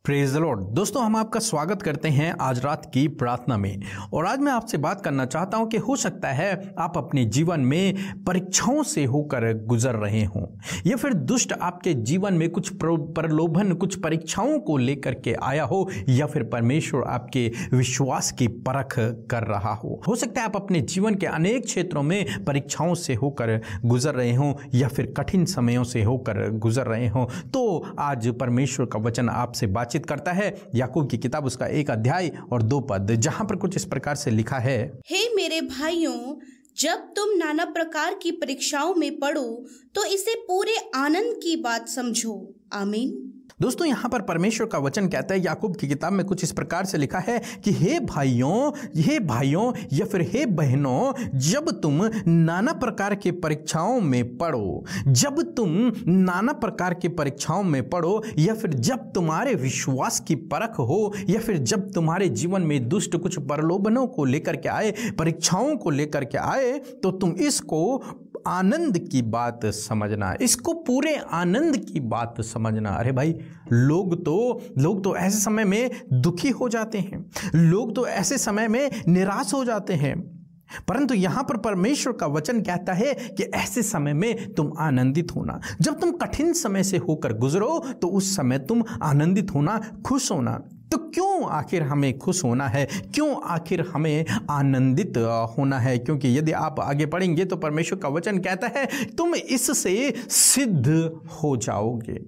Praise the Lord. दोस्तों, हम आपका स्वागत करते हैं आज रात की प्रार्थना में। और आज मैं आपसे बात करना चाहता हूं कि हो सकता है आप अपने जीवन में परीक्षाओं से होकर गुजर रहे हों, या फिर दुष्ट आपके जीवन में कुछ प्रलोभन, कुछ परीक्षाओं को लेकर के आया हो, या फिर परमेश्वर आपके विश्वास की परख कर रहा हो सकता है आप अपने जीवन के अनेक क्षेत्रों में परीक्षाओं से होकर गुजर रहे हों, या फिर कठिन समयों से होकर गुजर रहे हों। तो आज परमेश्वर का वचन आपसे बातचीत करता है। याकूब की किताब उसका 1 अध्याय और 2 पद, जहां पर कुछ इस प्रकार से लिखा है, हे मेरे भाइयों, जब तुम नाना प्रकार की परीक्षाओं में पड़ो तो इसे पूरे आनंद की बात समझो। आमीन। दोस्तों, यहां पर परमेश्वर का वचन कहता है, याकूब की किताब में कुछ इस प्रकार से लिखा है कि हे भाइयों या फिर हे बहनों, जब तुम नाना प्रकार के परीक्षाओं में पड़ो, जब तुम नाना प्रकार की परीक्षाओं में पड़ो, या फिर जब तुम्हारे विश्वास की परख हो, या फिर जब तुम्हारे जीवन में दुष्ट कुछ प्रलोभनों को लेकर के आए, परीक्षाओं को लेकर के आए, तो तुम इसको आनंद की बात समझना, इसको पूरे आनंद की बात समझना। अरे भाई, लोग तो ऐसे समय में दुखी हो जाते हैं, लोग तो ऐसे समय में निराश हो जाते हैं, परंतु यहां पर परमेश्वर का वचन कहता है कि ऐसे समय में तुम आनंदित होना। जब तुम कठिन समय से होकर गुजरो तो उस समय तुम आनंदित होना, खुश होना। तो क्यों आखिर हमें खुश होना है, क्यों आखिर हमें आनंदित होना है? क्योंकि यदि आप आगे पढ़ेंगे तो परमेश्वर का वचन कहता है तुम इससे सिद्ध हो जाओगे।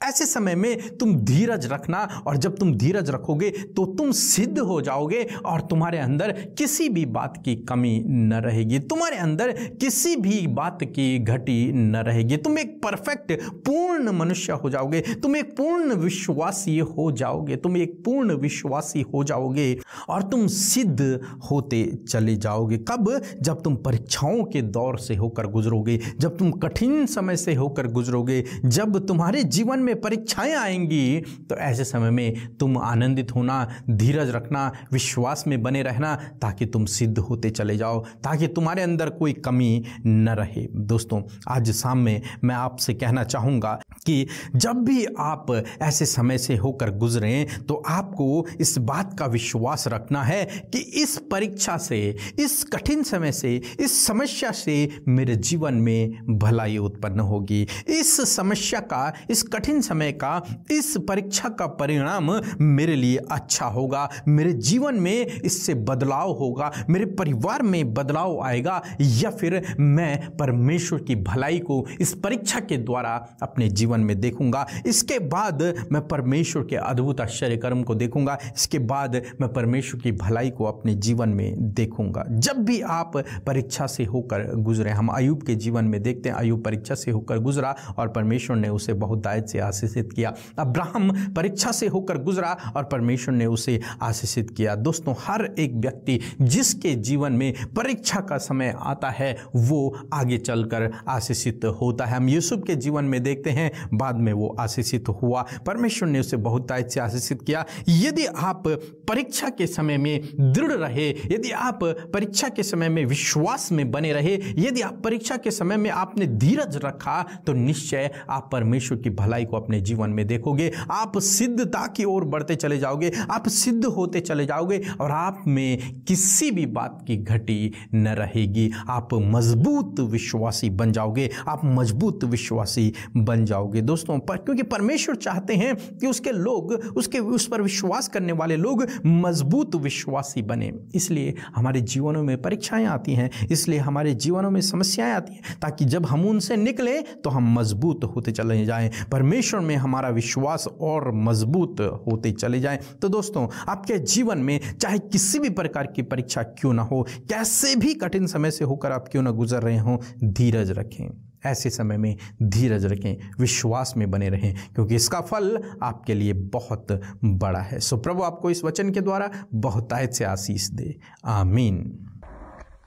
ऐसे समय में तुम धीरज रखना, और जब तुम धीरज रखोगे तो तुम सिद्ध हो जाओगे, और तुम्हारे अंदर किसी भी बात की कमी न रहेगी, तुम्हारे अंदर किसी भी बात की घटी न रहेगी। तुम एक परफेक्ट पूर्ण मनुष्य हो जाओगे, तुम एक पूर्ण विश्वासी हो जाओगे, तुम एक पूर्ण विश्वासी हो जाओगे, और तुम सिद्ध होते चले जाओगे। कब? जब तुम परीक्षाओं के दौर से होकर गुजरोगे, जब तुम कठिन समय से होकर गुजरोगे, जब तुम्हारे जीवन में परीक्षाएं आएंगी, तो ऐसे समय में तुम आनंदित होना, धीरज रखना, विश्वास में बने रहना, ताकि तुम सिद्ध होते चले जाओ, ताकि तुम्हारे अंदर कोई कमी न रहे। दोस्तों, आज शाम में मैं आपसे कहना चाहूँगा कि जब भी आप ऐसे समय से होकर गुजरें तो आपको इस बात का विश्वास रखना है कि इस परीक्षा से, इस कठिन समय से, इस समस्या से मेरे जीवन में भलाई उत्पन्न होगी। इस समस्या का, इस कठिन समय का, इस परीक्षा का परिणाम मेरे लिए अच्छा होगा, मेरे जीवन में इससे बदलाव होगा, मेरे परिवार में बदलाव आएगा, या फिर मैं परमेश्वर की भलाई को इस परीक्षा के द्वारा अपने जीवन में देखूंगा। इसके बाद मैं परमेश्वर के अद्भुत आश्चर्य कर्म को देखूंगा, इसके बाद मैं परमेश्वर की भलाई को अपने जीवन में देखूंगा। जब भी आप परीक्षा से होकर गुजरे, हम अय्यूब के जीवन में देखते हैं, अय्यूब परीक्षा से होकर गुजरा और परमेश्वर ने उसे बहुत दायित्व से आशीषित किया। अब्राहम परीक्षा से होकर गुजरा और परमेश्वर ने उसे आशीषित किया। दोस्तों, हर एक व्यक्ति जिसके जीवन में परीक्षा का समय आता है वो आगे चलकर आशीषित होता है। हम यूसुफ के जीवन में देखते हैं, बाद में वो आशीषित हुआ, परमेश्वर ने उसे बहुत दायित्व से आशीषित किया। यदि आप परीक्षा के समय में दृढ़ रहे, यदि आप परीक्षा के समय में विश्वास में बने रहे, यदि आप परीक्षा के समय में आपने धीरज रखा, तो निश्चय आप परमेश्वर की भलाई को अपने जीवन में देखोगे। आप सिद्धता की ओर बढ़ते चले जाओगे, आप सिद्ध होते चले जाओगे, और आप में किसी भी बात की घटी न रहेगी। आप मजबूत विश्वासी बन जाओगे, आप मजबूत विश्वासी बन जाओगे। दोस्तों, क्योंकि परमेश्वर चाहते हैं कि उसके लोग, उस पर विश्वास करने वाले लोग मजबूत विश्वासी बने। इसलिए हमारे जीवनों में परीक्षाएं आती हैं, इसलिए हमारे जीवनों में समस्याएं आती हैं, ताकि जब हम उनसे निकले तो हम मजबूत होते चले जाएं, परमेश्वर में हमारा विश्वास और मजबूत होते चले जाएं। तो दोस्तों, आपके जीवन में चाहे किसी भी प्रकार की परीक्षा क्यों ना हो, कैसे भी कठिन समय से होकर आप क्यों ना गुजर रहे हो, धीरज रखें। ऐसे समय में धीरज रखें, विश्वास में बने रहें, क्योंकि इसका फल आपके लिए बहुत बड़ा है। सो प्रभु आपको इस वचन के द्वारा बहुतायत से आशीष दे। आमीन।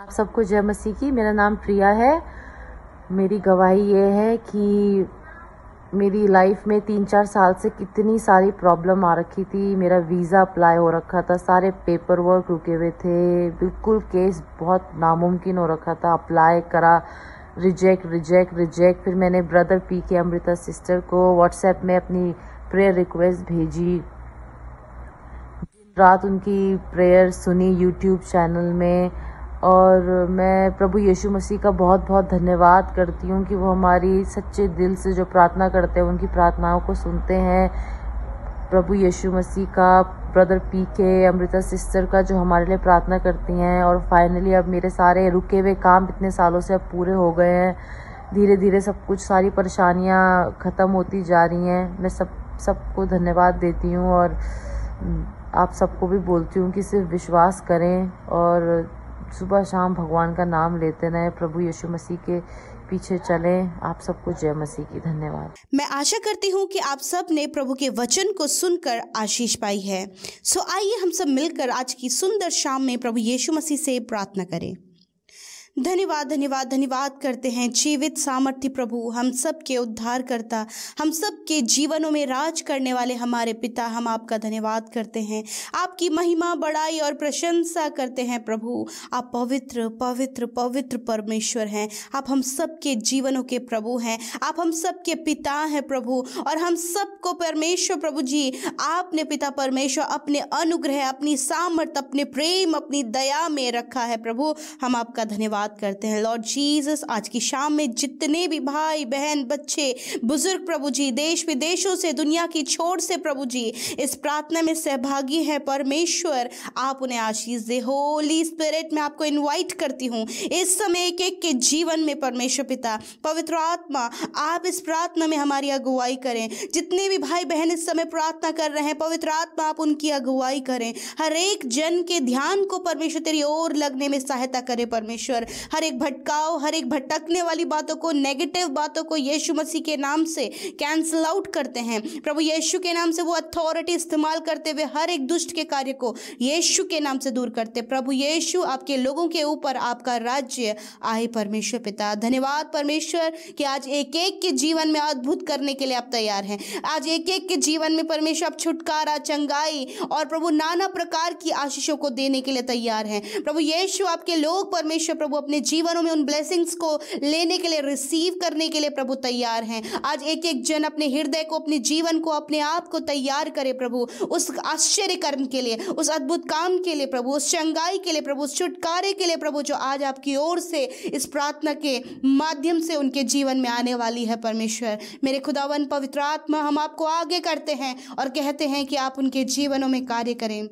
आप सबको जय मसीह की। मेरा नाम प्रिया है। मेरी गवाही ये है कि मेरी लाइफ में 3-4 साल से कितनी सारी प्रॉब्लम आ रखी थी। मेरा वीज़ा अप्लाई हो रखा था, सारे पेपर वर्क रुके हुए थे, बिल्कुल केस बहुत नामुमकिन हो रखा था। अप्लाई करा, रिजेक्ट। फिर मैंने ब्रदर पी के अमृता सिस्टर को व्हाट्सएप में अपनी प्रेयर रिक्वेस्ट भेजी, दिन रात उनकी प्रेयर सुनी यूट्यूब चैनल में। और मैं प्रभु यीशु मसीह का बहुत बहुत धन्यवाद करती हूँ कि वो हमारी सच्चे दिल से जो प्रार्थना करते हैं उनकी प्रार्थनाओं को सुनते हैं। प्रभु यीशु मसीह का, ब्रदर PK, अमृता सिस्टर का जो हमारे लिए प्रार्थना करती हैं। और फाइनली अब मेरे सारे रुके हुए काम इतने सालों से अब पूरे हो गए हैं। धीरे धीरे सब कुछ, सारी परेशानियां ख़त्म होती जा रही हैं। मैं सबको धन्यवाद देती हूँ और आप सबको भी बोलती हूँ कि सिर्फ विश्वास करें और सुबह शाम भगवान का नाम लेते रहें, प्रभु यीशु मसीह के पीछे चलें। आप सबको जय मसीह की। धन्यवाद। मैं आशा करती हूँ कि आप सब ने प्रभु के वचन को सुनकर आशीष पाई है। सो आइए हम सब मिलकर आज की सुंदर शाम में प्रभु यीशु मसीह से प्रार्थना करें। धन्यवाद धन्यवाद धन्यवाद करते हैं जीवित सामर्थ्य प्रभु, हम सब के उद्धार करता, हम सब के जीवनों में राज करने वाले हमारे पिता, हम आपका धन्यवाद करते हैं, आपकी महिमा बड़ाई और प्रशंसा करते हैं प्रभु। आप पवित्र पवित्र पवित्र परमेश्वर हैं, आप हम सब के जीवनों के प्रभु हैं, आप हम सब के पिता हैं प्रभु। और हम सबको परमेश्वर प्रभु जी, आपने पिता परमेश्वर अपने अनुग्रह, अपनी सामर्थ, अपने प्रेम, अपनी दया में रखा है प्रभु। हम आपका धन्यवाद करते हैं लॉर्ड जीसस। आज की शाम में जितने भी भाई बहन, बच्चे, बुजुर्ग प्रभु जी, देश विदेशों से, दुनिया की छोर से प्रभु जी इस प्रार्थना में सहभागी हैं परमेश्वर, आप उन्हें आशीष दे। होली स्पिरिट में आपको इनवाइट करती हूँ इस समय एक एक के जीवन में परमेश्वर पिता, पवित्र आत्मा, आप इस प्रार्थना में हमारी अगुवाई करें। जितने भी भाई बहन इस समय प्रार्थना कर रहे हैं, पवित्र आत्मा आप उनकी अगुवाई करें। हर एक जन के ध्यान को परमेश्वर तेरी ओर लगने में सहायता करे परमेश्वर। हर एक भटकाव, हर एक भटकने वाली बातों को, नेगेटिव बातों को यीशु मसीह के नाम से कैंसिल आउट करते हैं प्रभु। यीशु के नाम से वो अथॉरिटी इस्तेमाल करते हुए हर एक दुष्ट के कार्य को यीशु के नाम से दूर करते। प्रभु यीशु, आपके लोगों के ऊपर आपका राज्य आए परमेश्वर पिता। धन्यवाद परमेश्वर कि आज एक एक के जीवन में अद्भुत करने के लिए आप तैयार हैं। आज एक एक के जीवन में परमेश्वर आप छुटकारा, चंगाई और प्रभु नाना प्रकार की आशीषों को देने के लिए तैयार हैं प्रभु यीशु। आपके लोग परमेश्वर प्रभु अपने जीवनों में उन ब्लेसिंग्स को लेने के लिए, रिसीव करने के लिए प्रभु तैयार हैं। आज एक एक जन अपने हृदय को, अपने जीवन को, अपने आप को तैयार करे प्रभु उस आश्चर्य कर्म के लिए, उस अद्भुत काम के लिए प्रभु, उस चंगाई के लिए प्रभु, उस छुटकारे के लिए प्रभु, जो आज आपकी ओर से इस प्रार्थना के माध्यम से उनके जीवन में आने वाली है परमेश्वर। मेरे खुदावन पवित्र आत्मा, हम आपको आगे करते हैं और कहते हैं कि आप उनके जीवनों में कार्य करें।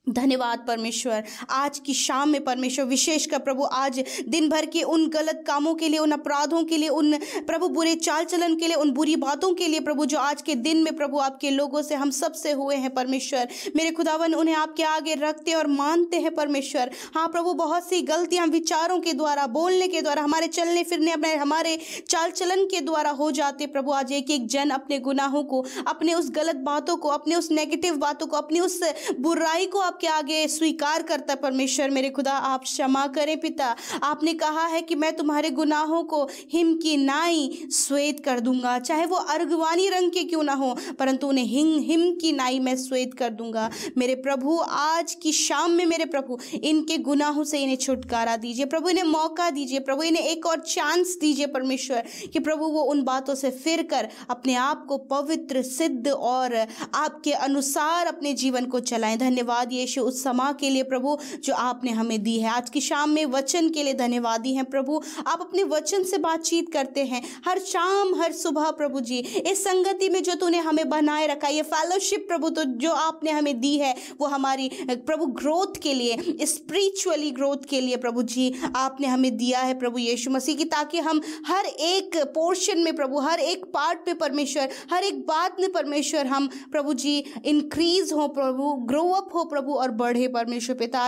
धन्यवाद परमेश्वर। आज की शाम में परमेश्वर विशेषकर प्रभु आज दिन भर के उन गलत कामों के लिए, उन अपराधों के लिए, उन प्रभु बुरे चाल चलन के लिए, उन बुरी बातों के लिए प्रभु, जो आज के दिन में प्रभु आपके लोगों से, हम सब से हुए हैं परमेश्वर। मेरे खुदावन उन्हें आपके आगे रखते और मानते हैं परमेश्वर। हाँ प्रभु, बहुत सी गलतियां विचारों के द्वारा, बोलने के द्वारा, हमारे चलने फिरने, अपने हमारे चाल चलन के द्वारा हो जाते प्रभु। आज एक एक जन अपने गुनाहों को, अपने उस गलत बातों को, अपने उस नेगेटिव बातों को, अपनी उस बुराई को के आगे स्वीकार करता परमेश्वर। मेरे खुदा आप क्षमा करें पिता। आपने कहा है कि मैं तुम्हारे गुनाहों को हिम की नाई श्वेत कर दूंगा, चाहे वो अर्गवानी रंग के क्यों ना हो, परंतु उन्हें हिम की नाई मैं श्वेत कर दूंगा। मेरे प्रभु आज की शाम में मेरे प्रभु इनके गुनाहों से इन्हें छुटकारा दीजिए प्रभु, इन्हें मौका दीजिए प्रभु, इन्हें एक और चांस दीजिए परमेश्वर कि प्रभु वो उन बातों से फिर कर अपने आप को पवित्र, सिद्ध और आपके अनुसार अपने जीवन को चलाएं। धन्यवाद यीशु उस समा के लिए प्रभु जो आपने हमें दी है। आज की शाम में वचन के लिए धन्यवादी हैं प्रभु। आप अपने वचन से बातचीत करते हैं हर शाम, हर सुबह प्रभु जी। इस संगति में जो तूने हमें बनाए रखा, ये फेलोशिप प्रभु तो जो आपने हमें दी है, वो हमारी प्रभु ग्रोथ के लिए, स्पिरिचुअली ग्रोथ के लिए प्रभु जी आपने हमें दिया है प्रभु यीशु मसीह की, ताकि हम हर एक पोर्शन में प्रभु, हर एक पार्ट में परमेश्वर, हर एक बात में परमेश्वर हम प्रभु जी इंक्रीज हो प्रभु, ग्रो अप हो प्रभु और बढ़े परमेश्वर पिता।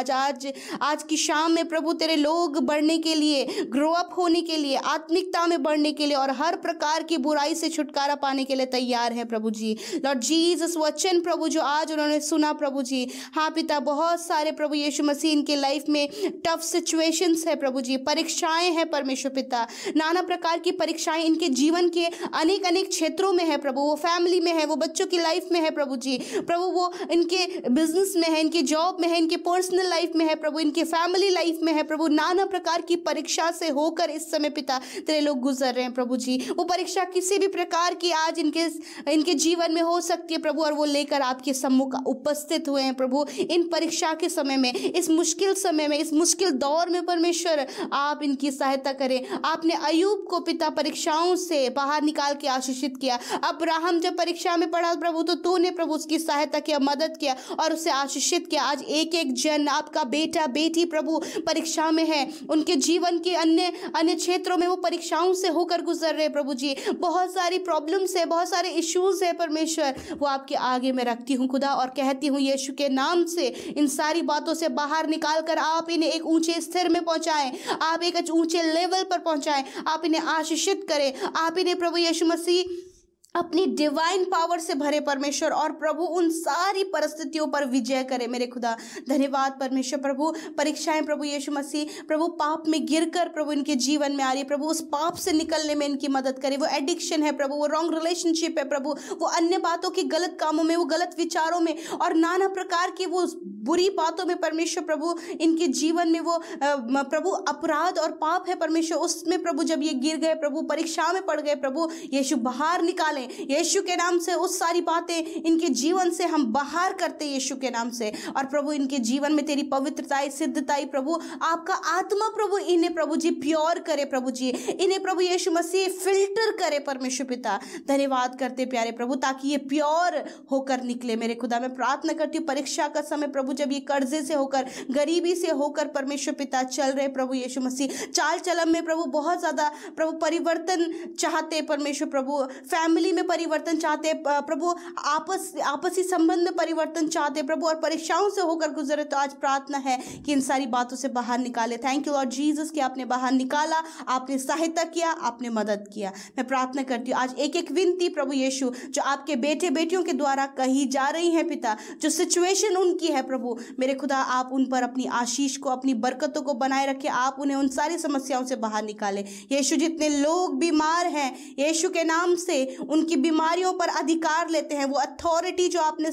आज की शाम में प्रभु तेरे लोग बढ़ने के लिए, ग्रो अप होने के लिए, आत्मिकता में बढ़ने के लिए और हर प्रकार की बुराई से छुटकारा पाने के लिए तैयार है प्रभु जी। लॉर्ड जीसस वचन प्रभु जो आज उन्होंने सुना प्रभु जी, हाँ पिता, बहुत सारे प्रभु यीशु मसीह इनके लाइफ में टफ सिचुएशंस है प्रभु जी, परीक्षाएं हैं परमेश्वर पिता, नाना प्रकार की परीक्षाएं इनके जीवन के अनेक अनेक क्षेत्रों में है प्रभु। वो फैमिली में है, वो बच्चों की लाइफ में है प्रभु जी, प्रभु वो इनके बिजनेस में है, इनके जॉब में है, इनके पर्सनल लाइफ में है प्रभु, इनके फैमिली लाइफ में है प्रभु, नाना प्रकार की परीक्षा से होकर इस समय पिता तेरे लोग गुजर रहे हैं प्रभु जी। वो परीक्षा किसी भी प्रकार की आज इनके जीवन में हो सकती है प्रभु, और वो लेकर आपके सम्मुख उपस्थित हुए हैं प्रभु। इन परीक्षा के समय में, इस मुश्किल समय में, इस मुश्किल दौर में परमेश्वर आप इनकी सहायता करें। आपने अय्यूब को पिता परीक्षाओं से बाहर निकाल के आशीषित किया। अब्राहम जब परीक्षा में पड़ा प्रभु तो तूने प्रभु उसकी सहायता किया, मदद किया और उसे आशीषित किया। आज एक एक जन आपका बेटा बेटी प्रभु परीक्षा में है, उनके जीवन के अन्य क्षेत्रों में वो परीक्षाओं से होकर गुजर रहे प्रभु जी। बहुत सारी प्रॉब्लम्स है, बहुत सारे इश्यूज है परमेश्वर, वो आपके आगे मैं रखती हूँ खुदा और कहती हूँ यीशु के नाम से इन सारी बातों से बाहर निकाल कर आप इन्हें एक ऊंचे स्थिर में पहुंचाएं, आप एक ऊंचे लेवल पर पहुंचाएं, आप इन्हें आशीषित करें, आप इन्हें प्रभु यीशु मसीह अपनी डिवाइन पावर से भरे परमेश्वर, और प्रभु उन सारी परिस्थितियों पर विजय करे मेरे खुदा। धन्यवाद परमेश्वर। प्रभु परीक्षाएं प्रभु यीशु मसीह प्रभु पाप में गिरकर प्रभु इनके जीवन में आ रही है प्रभु, उस पाप से निकलने में इनकी मदद करे। वो एडिक्शन है प्रभु, वो रॉन्ग रिलेशनशिप है प्रभु, वो अन्य बातों की गलत कामों में, वो गलत विचारों में और नाना प्रकार की वो बुरी बातों में परमेश्वर प्रभु इनके जीवन में वो प्रभु अपराध और पाप है परमेश्वर, उसमें प्रभु जब ये गिर गए प्रभु, परीक्षा में पड़ गए प्रभु, यीशु बाहर निकाले यीशु के नाम से। उस सारी बातें इनके जीवन से हम बाहर करते यीशु के नाम से, और प्रभु इनके जीवन में तेरी पवित्रताई सिद्धताई प्रभु, आपका आत्मा प्रभु इन्हें प्रभु जी प्योर करे प्रभु जी, इन्हें प्रभु यीशु मसीह फिल्टर करे परमेश्वर पिता। धन्यवाद करते प्यारे प्रभु, ताकि ये प्योर होकर निकले मेरे खुदा। मैं प्रार्थना करती हूँ परीक्षा का समय प्रभु जब ये कर्जे से होकर, गरीबी से होकर परमेश्वर पिता चल रहे प्रभु यीशु मसीह, चाल चलन में प्रभु बहुत ज्यादा प्रभु परिवर्तन चाहते परमेश्वर प्रभु, फैमिली में परिवर्तन चाहते प्रभु, आपसी संबंध में परिवर्तन चाहते प्रभु, और परीक्षाओं से होकर गुजरे। तो आज प्रार्थना है कि इन सारी बातों से बाहर निकाले। थैंक यू लॉर्ड जीसस कि आपने बाहर निकाला, आपने सहायता किया, आपने मदद किया। मैं प्रार्थना करती हूँ आज एक एक विनती प्रभु यीशु जो आपके बेटे बेटियों के द्वारा कही जा रही है पिता, जो सिचुएशन उनकी है प्रभु मेरे खुदा, आप उन पर अपनी आशीष को, अपनी बरकतों को बनाए रखे, आप उन्हें उन सारी समस्याओं से बाहर निकाले। यीशु जितने लोग बीमार हैं यीशु के नाम से उनकी बीमारियों पर अधिकार लेते हैं, वो अथॉरिटी जो आपने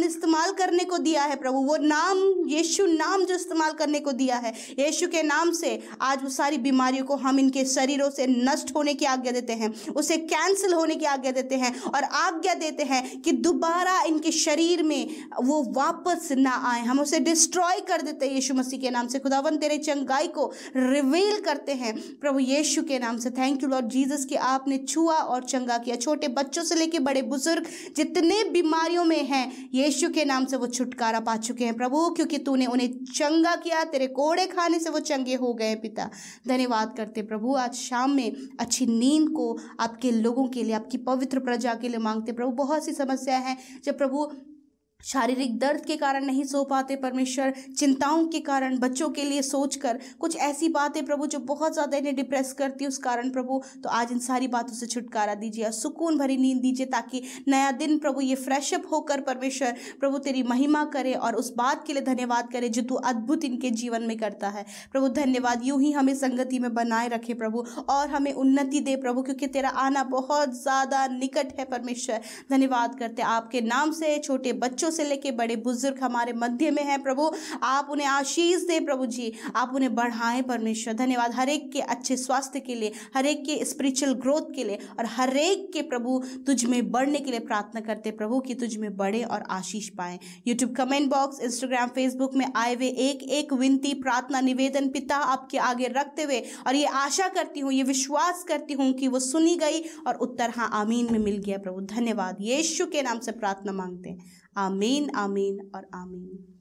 इस्तेमाल करने को दिया है प्रभु, वो नाम यीशु नाम जो इस्तेमाल करने को दिया है यीशु के नाम से, आज वो सारी बीमारियों को हम इनके शरीरों से नष्ट होने की आज्ञा देते हैं, उसे कैंसिल होने की आज्ञा देते हैं और आज्ञा देते हैं कि दोबारा इनके शरीर में वो वापस ना आए। हम उसे डिस्ट्रॉय कर देते हैं यीशु मसीह के नाम से। खुदावन तेरे चंगाई को रिवील करते हैं प्रभु यीशु के नाम से। थैंक यू लॉर्ड जीसस कि आपने छुआ और चंगा किया। छोटे बच्चों से लेकर बड़े बुजुर्ग जितने बीमारियों में हैं यीशु के नाम से वो छुटकारा पा चुके हैं प्रभु, क्योंकि तूने उन्हें चंगा किया, तेरे कोड़े खाने से वो चंगे हो गए पिता। धन्यवाद करते प्रभु, आज शाम में अच्छी नींद को आपके लोगों के लिए, आपकी पवित्र प्रजा के लिए मांगते प्रभु। बहुत सी समस्याएं हैं जब प्रभु शारीरिक दर्द के कारण नहीं सो पाते परमेश्वर, चिंताओं के कारण, बच्चों के लिए सोचकर कुछ ऐसी बातें प्रभु जो बहुत ज़्यादा इन्हें डिप्रेस करती है उस कारण प्रभु, तो आज इन सारी बातों से छुटकारा दीजिए और सुकून भरी नींद दीजिए, ताकि नया दिन प्रभु ये फ्रेशअप होकर परमेश्वर प्रभु तेरी महिमा करे और उस बात के लिए धन्यवाद करे जो तू अद्भुत इनके जीवन में करता है प्रभु। धन्यवाद, यूं ही हमें संगति में बनाए रखे प्रभु और हमें उन्नति दे प्रभु, क्योंकि तेरा आना बहुत ज़्यादा निकट है परमेश्वर। धन्यवाद करते आपके नाम से। छोटे बच्चों से लेके बड़े बुजुर्ग हमारे मध्य में हैं प्रभु, आप उन्हें आशीष दे प्रभु जी, आप उन्हें बढ़ाएं परमेश्वर। धन्यवाद हर एक के अच्छे स्वास्थ्य के लिए, हर एक के स्पिरिचुअल ग्रोथ के लिए और हर एक के प्रभु तुझ में बढ़ने के लिए प्रार्थना करते प्रभु कि तुझ में बढ़े और आशीष पाएं। YouTube comment box, Instagram, Facebook में आए हुए एक एक विनती, प्रार्थना, निवेदन पिता आपके आगे रखते हुए, और ये आशा करती हूँ, ये विश्वास करती हूँ कि वो सुनी गई और उत्तर हाँ आमीन में मिल गया प्रभु। धन्यवाद, यीशु के नाम से प्रार्थना मांगते हैं, आमीन आमीन और आमीन।